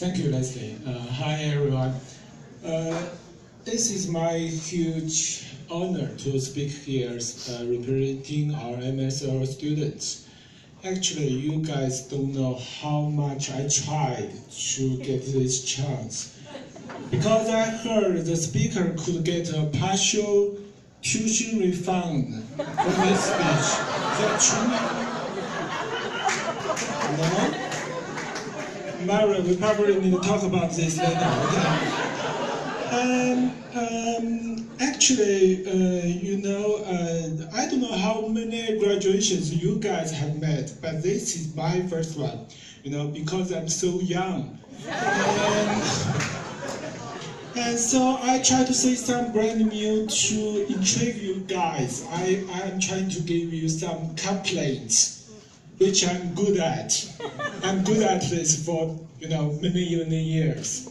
Thank you, Leslie. Hi, everyone. This is my huge honor to speak here representing our MSL students. Actually, you guys don't know how much I tried to get this chance. Because I heard the speaker could get a partial tuition refund for this speech. Is that true? No? Mara, we probably need to talk about this later. Actually, I don't know how many graduations you guys have met, but this is my first one, because I'm so young. And so I try to say some brand new to intrigue you guys. I'm trying to give you some complaints, which I'm good at. I'm good at this for many years.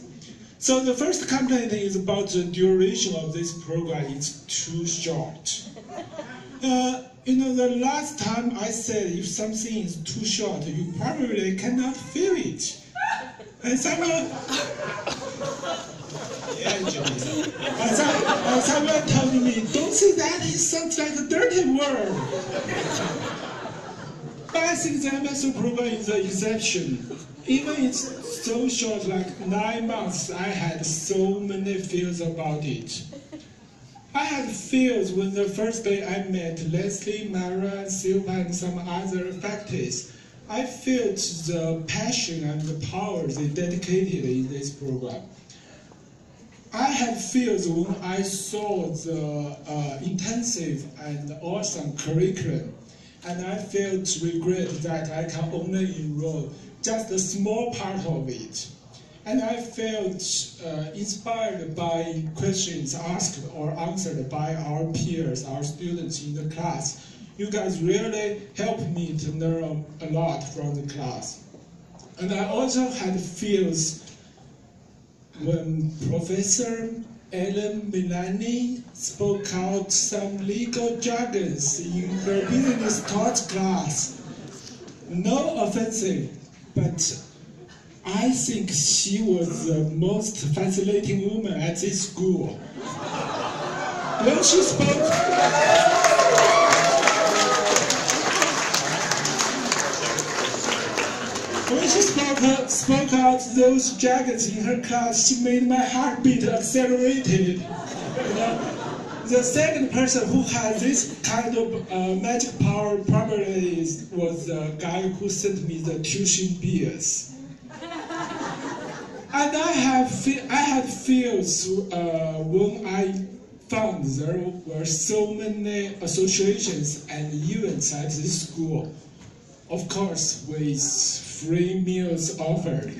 So the first complaint is about the duration of this program. It's too short. The last time I said if something is too short, you probably cannot feel it. And someone told me, don't say that, it sounds like a dirty word. But I think the MSL program is an exception. Even it's so short, like 9 months, I had so many feels about it. I had feels when the first day I met Leslie, Mara, Silva, and some other faculties. I felt the passion and the power they dedicated in this program. I had feels when I saw the intensive and awesome curriculum, and I felt regret that I can only enroll just a small part of it. And I felt inspired by questions asked or answered by our peers, our students in the class. You guys really helped me to learn a lot from the class. And I also had feels when Professor Ellen Milani spoke out some legal jargons in her business taught class. No offensive, but I think she was the most fascinating woman at this school. When she spoke, spoke out those jargons in her class, she made my heartbeat accelerated. The second person who had this kind of magic power probably was the guy who sent me the tuition bills. And I had feels when I found there were so many associations and events at this school. Of course, with free meals offered.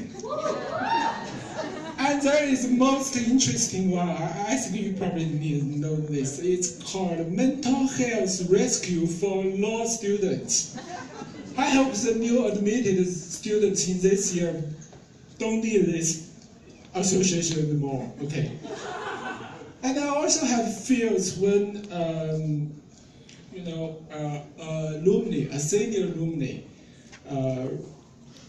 And there is the most interesting one. I think you probably need to know this. It's called Mental Health Rescue for Law Students. I hope the new admitted students in this year don't need this association anymore. Okay. And I also had feels when a senior alumni,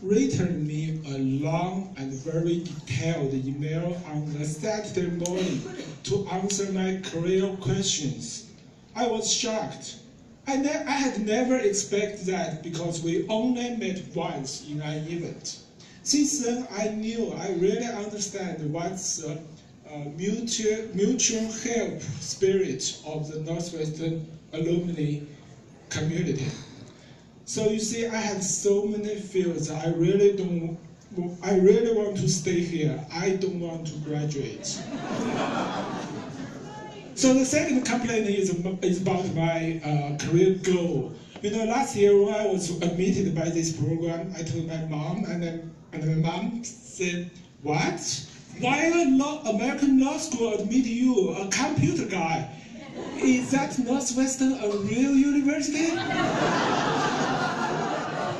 written me a long and very detailed email on the Saturday morning to answer my career questions. I was shocked. I had never expected that because we only met once in an event. Since then, I knew I really understand what's the mutual help spirit of the Northwestern alumni community. So you see, I had so many feels. I really want to stay here. I don't want to graduate. So the second complaint is about my career goal. Last year when I was admitted by this program, I told my mom, and my mom said, "What? Why American law school admit you, a computer guy? Is that Northwestern a real university?"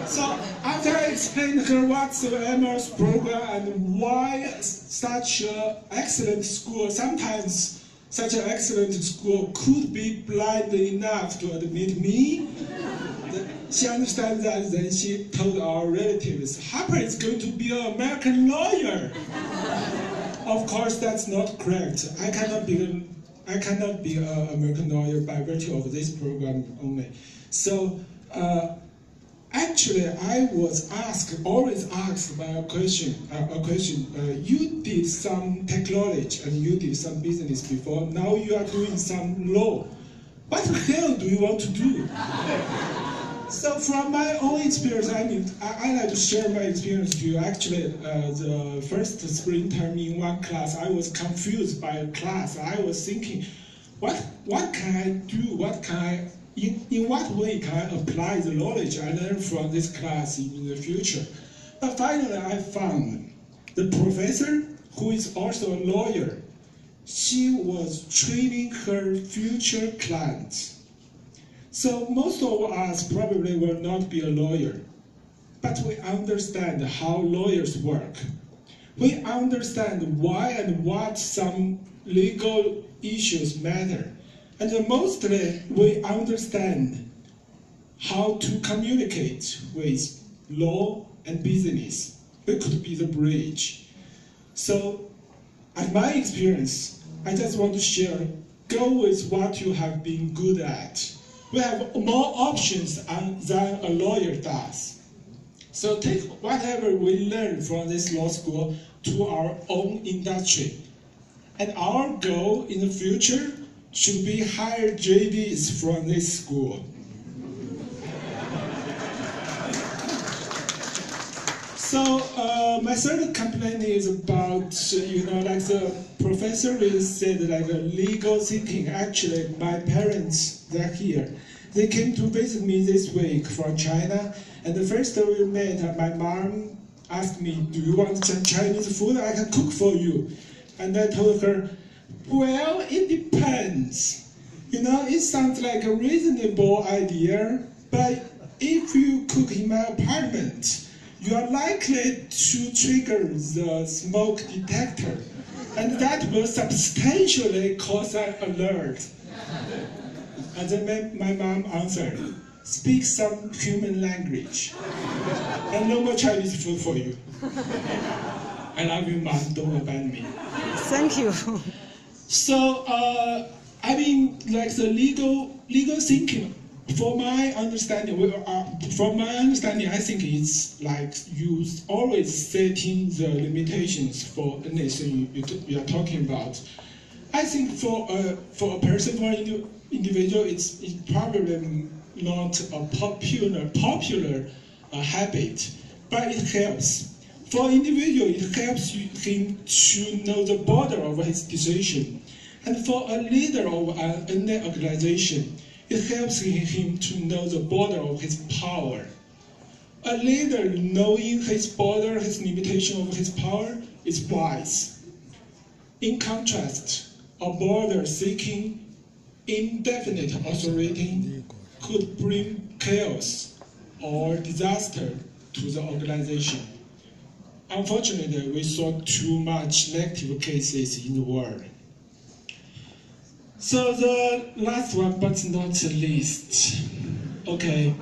So after I explained her what's the MS program and why such an excellent school, sometimes such an excellent school could be blind enough to admit me, She understands that, then she told our relatives, Harper is going to be an American lawyer. Of course, that's not correct. I cannot be an American lawyer by virtue of this program only. So, actually, I was always asked by a question. You did some technology and you did some business before. Now you are doing some law. What the hell do you want to do? So from my own experience, I like to share my experience to you. Actually, the first spring term in one class, I was confused by a class. I was thinking, what can I do? In what way can I apply the knowledge I learned from this class in the future? But finally, I found the professor, who is also a lawyer. She was training her future clients. So most of us probably will not be a lawyer, but we understand how lawyers work. We understand why and what some legal issues matter. And mostly we understand how to communicate with law and business. We could be the bridge. So, at my experience, I just want to share, go with what you have been good at. We have more options than a lawyer does. So take whatever we learn from this law school to our own industry. And our goal in the future should be hire JDs from this school. So my third complaint is about, like the professor really said, like legal thinking. Actually, my parents, they're here. They came to visit me this week from China, and the first time we met, my mom asked me, do you want some Chinese food? I can cook for you. And I told her, well, it depends. It sounds like a reasonable idea, but if you cook in my apartment, you are likely to trigger the smoke detector, and that will substantially cause an alert. And then my mom answered, speak some human language, and no more Chinese food for you. I love you, Mom, don't abandon me. Thank you. So, like the legal thinking, from my understanding, I think it's like you always setting the limitations for anything you are talking about. I think for a person, for an individual, it's probably not a popular habit, but it helps. For an individual, it helps him to know the border of his decision. And for a leader of any organization, it helps him to know the border of his power. A leader knowing his border, his limitation of his power, is wise. In contrast, a border seeking indefinite authority could bring chaos or disaster to the organization. Unfortunately, we saw too much negative cases in the world. So the last one, but not the least. Okay,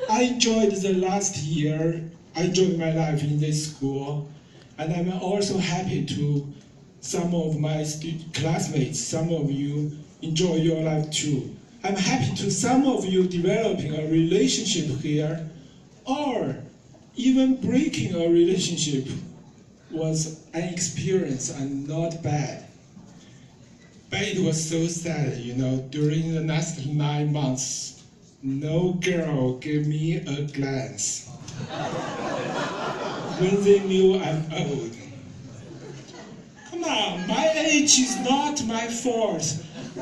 I enjoyed the last year. I enjoyed my life in this school, and I'm also happy to some of my classmates, some of you enjoy your life too. I'm happy to some of you developing a relationship here, or even breaking a relationship was an experience and not bad. But it was so sad, during the last 9 months, no girl gave me a glance when they knew I'm old. Come on, my age is not my fault.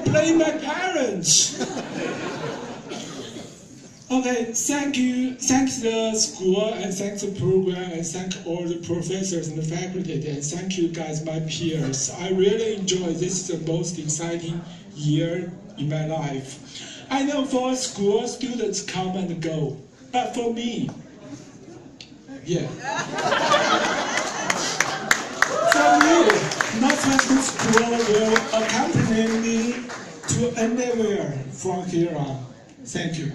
Blame my parents. Okay, thank you. Thanks the school, and thanks the program, and thank all the professors and the faculty, and thank you guys, my peers. I really enjoy this. Is the most exciting year in my life. I know for school, students come and go, but for me, yeah. For you, Northwestern School will accompany me to anywhere from here on. Thank you.